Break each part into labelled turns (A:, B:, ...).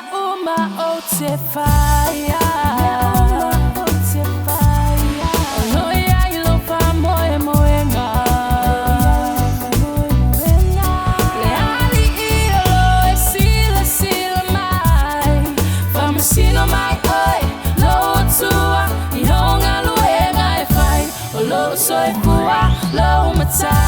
A: uma otifaya Oloya ilofa moe moenga Leali ilo esila sila mai Famasino mai oi Lo tua ihonga luenga e fai Olo soe pua lo matai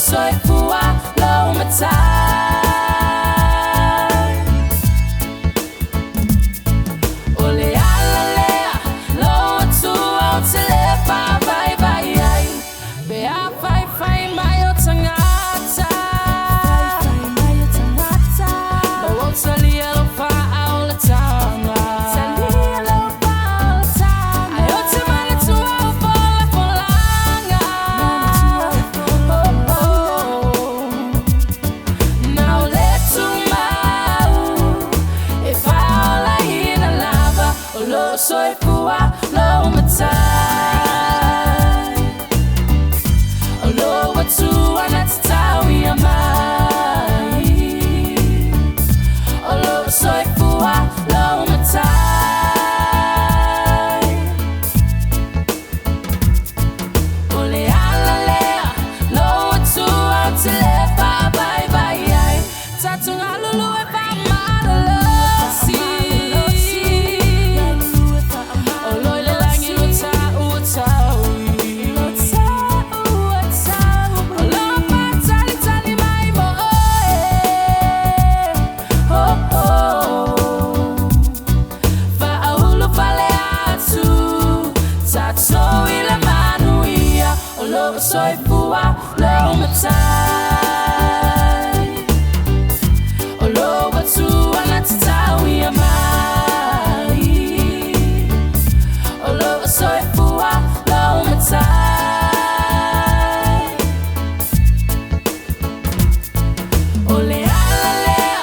A: Soy fua lo matai Ole ala lea lo tu au telefa vai vai ai Be a fai fai mai o tangata Lo o tali lo fa au la tanga Ai o te mana tu au fola folanga Soy fua lo matai Olo watu anatatawi ya mai Olo soy fua lo matai Ole ala lea lo watu au telefa bye bye ai Tatunga lulu e fa malalo Soy fua lo matai Olo watu anatatawi ya mai Olo soy fua lo matai Ole ala lea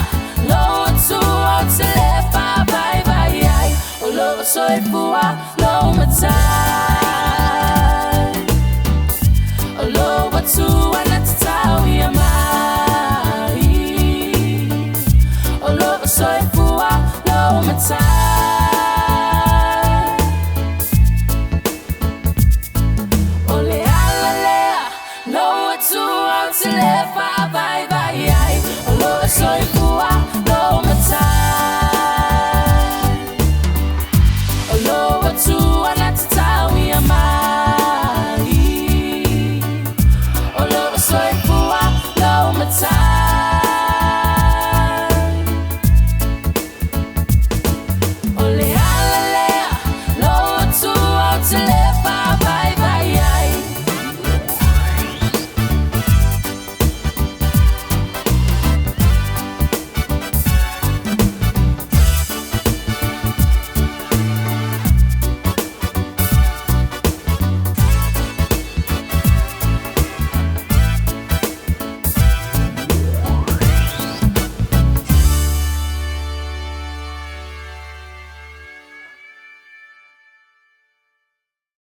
A: lo watu au telefa bye bye ai Olo soy fua lo matai Tu anatatawi ya mai Olo soy fua lo matai Ole ala lea lo tu au telefa bye bye ai Olo soy fua